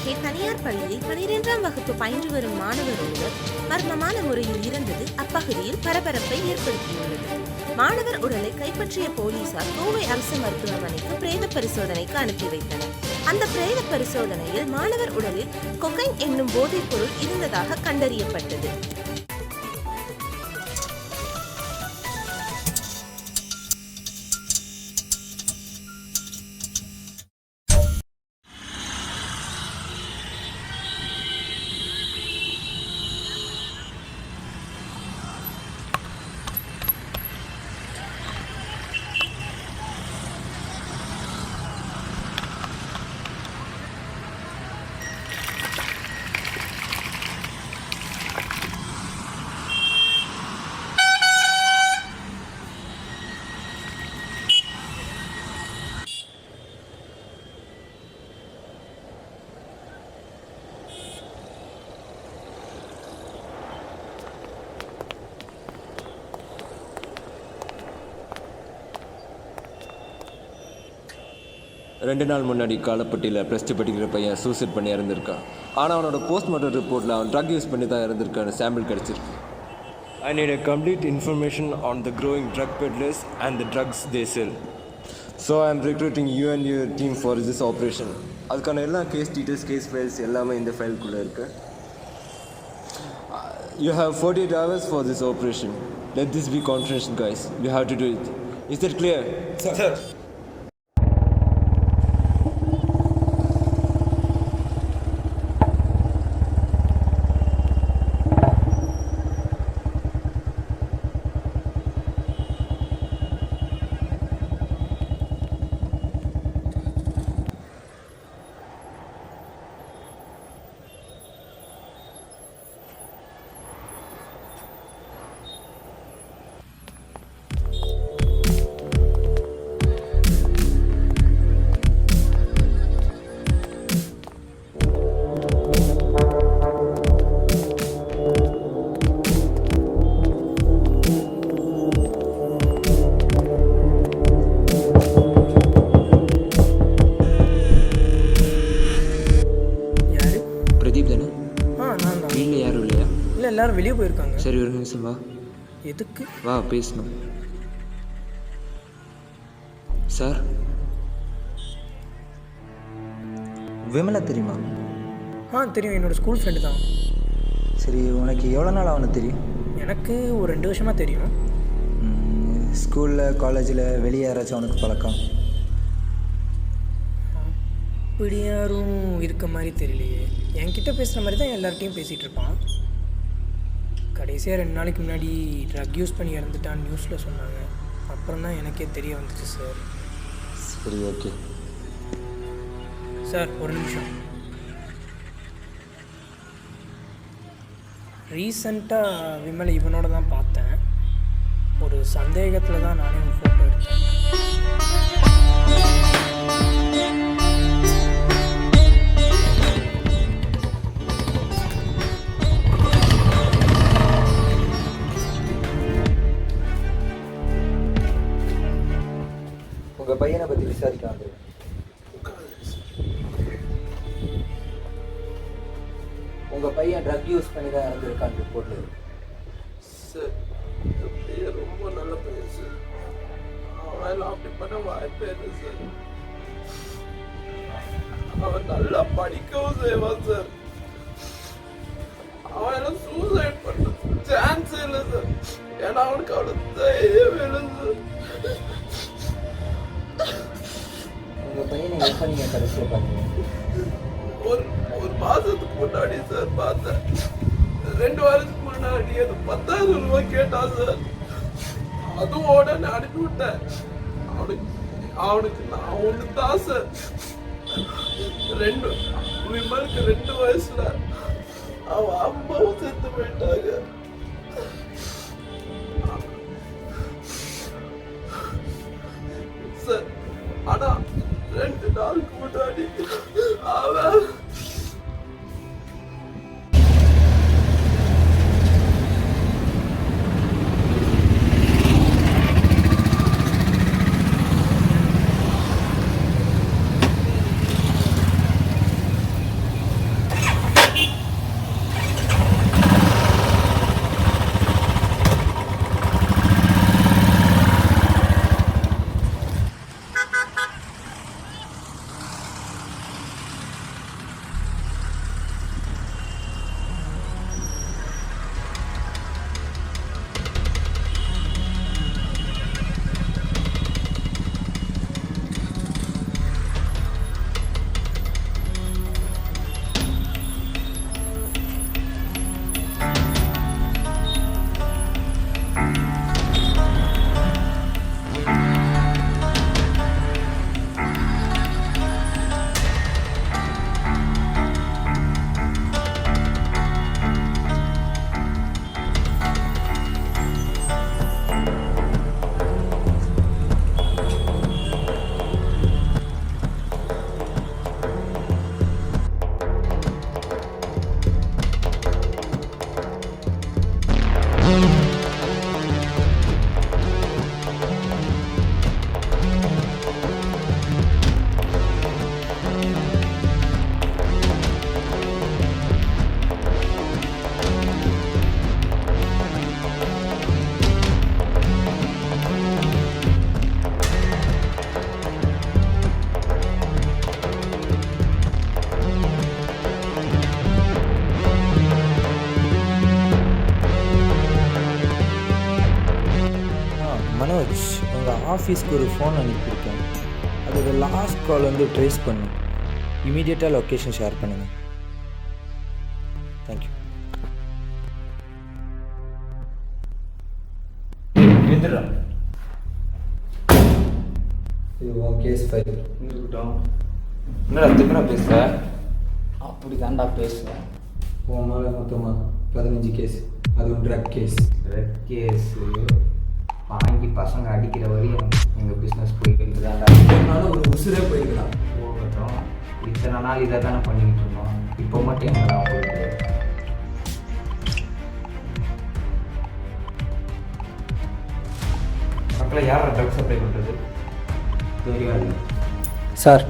அருகே தனியார் பள்ளியில் 12ஆம் வகுப்பு பயின்று வரும் மாணவர் ஒருவர் மர்மமான முறையில் இறந்தது அப்பகுதியில் பரபரப்பை ஏற்படுத்தியுள்ளது. மாணவர் உடலை கைப்பற்றிய போலீசார் கோவை அரசு மருத்துவமனைக்கு பிரேத பரிசோதனைக்கு அனுப்பி வைத்தனர். அந்த பிரேத பரிசோதனையில் மாணவர் உடலில் கொக்கைன் என்னும் போதைப் பொருள் இருந்ததாக கண்டறியப்பட்டது. ரெண்டு நாள் முன்னாடி காலப்பட்டியில் ப்ளஸ் டூ படிக்கிற பையன் சூசைட் பண்ணி இறந்துருக்கான். ஆனால் அவனோட போஸ்ட்மார்ட்டம் ரிப்போர்ட்டில் அவன் ட்ரக் யூஸ் பண்ணி தான் இறந்துருக்கான சாம்பிள் கிடச்சிருக்கு. I need a complete information on the growing drug peddlers and the drugs they sell. So I am recruiting you and your team for this operation. அதுக்கான எல்லா கேஸ் டீட்டெயில்ஸ், கேஸ் ஃபைல்ஸ் எல்லாமே இந்த ஃபைலுக்குள்ளே இருக்கு. You have 48 hours for this operation. Let this be confidential, guys. You have to do it. Is that clear? Sir. எல்லாரும் வெளியே போயிருக்காங்க. சரி, ஒரு நிமிஷம் வா. எதுக்கு? வா, பேசணும். சார், விமலா தெரியுமா? தெரியும், என்னோட ஸ்கூல் ஃப்ரெண்டு தான். சரி, உனக்கு எவ்வளோ நாள் அவனை தெரியும்? எனக்கு ஒரு 2 வருஷமாக தெரியும். ஸ்கூலில் காலேஜில் வெளியே யாராச்சும் அவனுக்கு பழக்கம்? அப்படி யாரும் இருக்க மாதிரி தெரியலையே. என்கிட்ட பேசுகிற மாதிரி தான் எல்லார்ட்டையும் பேசிகிட்டு இருப்பான். கடைசியாக 2 நாளைக்கு முன்னாடி ட்ரக் யூஸ் பண்ணி இறந்துட்டான்னு நியூஸில் சொன்னாங்க. அப்புறம் தான் எனக்கே தெரிய வந்துச்சு சார். சரி, ஓகே சார், ஒரு நிமிஷம். ரீசண்டாக விமலை இவனோட தான் பார்த்தேன். ஒரு சந்தேகத்தில் தான் நானே ஒரு ஃபோட்டோ எடுத்தேன். உங்கள் பையனை பற்றி விசாரிக்க வந்துருக்கேன். உங்கள் பையன் ட்ரக் யூஸ் பண்ணி தான் இறந்துருக்கான்னு ரிப்போர்ட்டில் இருக்கு. சார், இந்த பையன் ரொம்ப நல்ல பையன் சார். அவன் அப்படி பண்ண வாய்ப்பே இல்லை சார். அவன் நல்லா படிக்கவும் செய்வான் சார். அவன் எல்லாம் சூசைட் பண்ண சான்ஸே இல்லை சார். ஏன்னா அவனுக்கு அவ்வளோ தைரியமே இல்லை சார். உங்கள் பையனை எப்போ நீங்கள் கடைசியாக பார்த்தீங்க? ஒரு மாதத்துக்கு முன்னாடி சார் பார்த்தேன். 2 வாரத்துக்கு முன்னாடி அது 10,000 ரூபாய் கேட்டான் சார். அதுவும் உடனே அனுப்பி விட்டேன். அவனுக்கு நான் ஒன்று தான் சார். விமலுக்கு 2 வயசுல அவன் அம்மாவும் செத்து போயிட்டாங்க சார். ஆனா 2 நாளுக்கு முன்னாடி அவன் மனோஜ், உங்கள் ஆஃபீஸ்க்கு ஒரு ஃபோன் அனுப்பியிருக்கேன். அதோட லாஸ்ட் கால் வந்து ட்ரேஸ் பண்ணு. இமீடியட்டாக லொக்கேஷன் ஷேர் பண்ணுங்கள். தேங்க்யூ. இது உன் கேஸ் ஃபைல். இருக்கட்டும். என்னடா திமிரா பேசுற? அப்படி தாண்டா பேசுவேன். உன் மேலே மொத்தமாக 15 கேஸ். அதுவும் ட்ரக் கேஸ். ட்ரக் கேஸு வாங்கி பசங்க அடிக்கிற வரையும் எங்கள் பிஸ்னஸ் போய்கிட்டு தான்டா. அதனால ஒரு உசுரே போயிருக்கலாம். போகட்டும். இத்தனை நாள் இதை தானே பண்ணிக்கிட்டு இருந்தோம். இப்போ மட்டும் எங்கெல்லாம் போயிட்டு மக்களை யார் ட்ரக் சப்ளை பண்ணுறது தெரியாது சார்.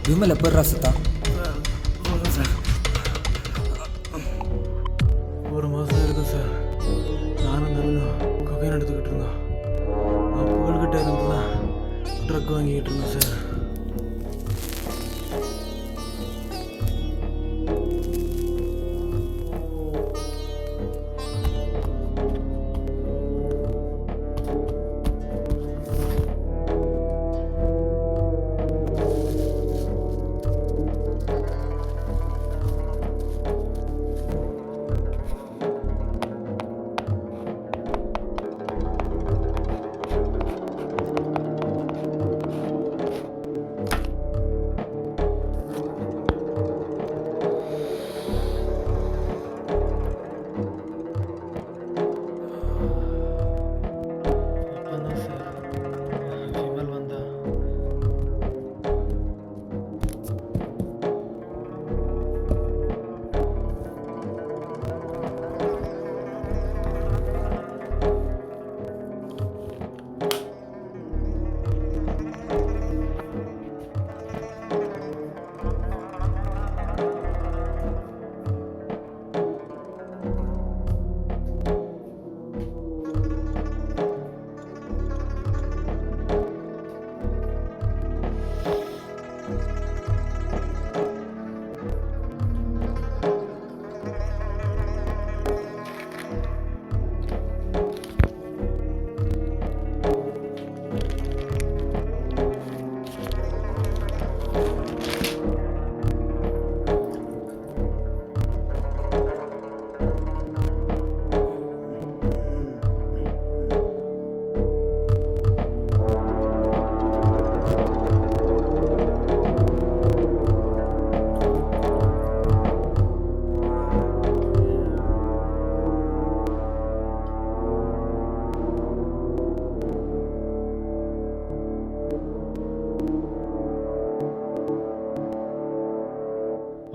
விமல் எப்போ ராசத்தா? ஒரு மாதம் இருக்கும் சார். நானும் நவீனும் கொகைன் எடுத்துக்கிட்டு இருந்தோம். நான் புகழ்கிட்ட இருந்து தான் ட்ரக் வாங்கிக்கிட்டு இருந்தேன் சார். அப்பதான் சார் விமல் வந்தா.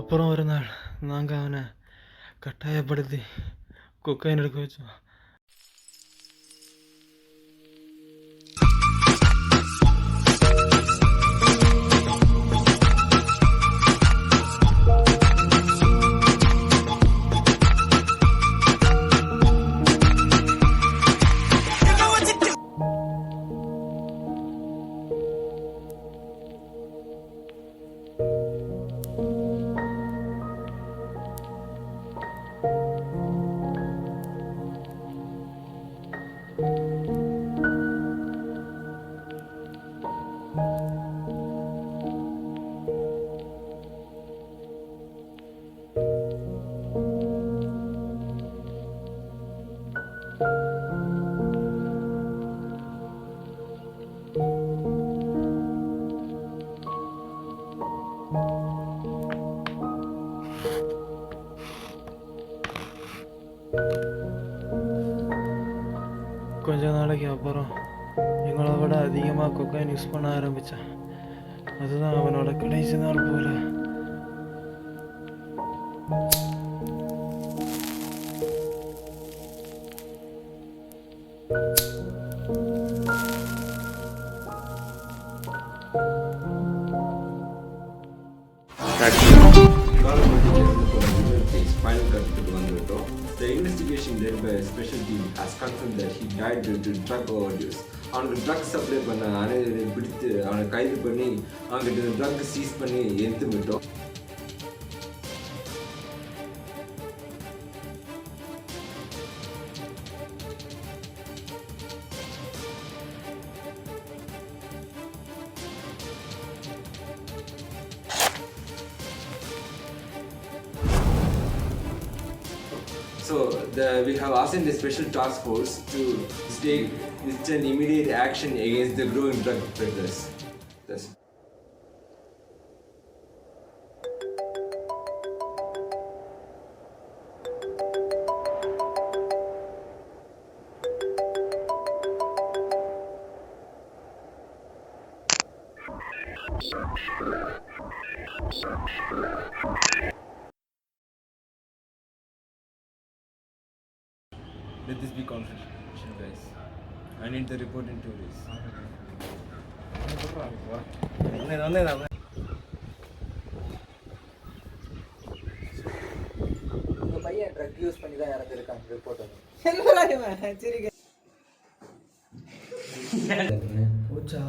அப்புறம் ஒரு நாள் நாங்கள் அவனை கட்டாயப்படுத்தி கொக்கைன் எடுக்க வச்சோம். கொஞ்ச நாளைக்கு அப்புறம் எங்களை விட அதிகமாக கொக்கைன் யூஸ் பண்ண ஆரம்பித்தான். அதுதான் அவனோட கடைசி நாள் போல. Final கட்டத்துக்கு வந்துவிட்டோம். The investigation led by a special team has confirmed that he died due to drug overdose. அவனுக்கு ட்ரக்ஸ் சப்ளை பண்ண அனைவரை பிடித்து அவனை கைது பண்ணி அவன்கிட்ட ட்ரக் சீஸ் பண்ணி எடுத்து விட்டோம். So we have assigned a special task force to take instant immediate action against the growing drug peddlers. Yes. Let this be confidential, guys. I need the report in 2 days. உங்கள் பையன் drug use பண்ணி தான் இறந்துருக்காங்க report வந்து. போச்சா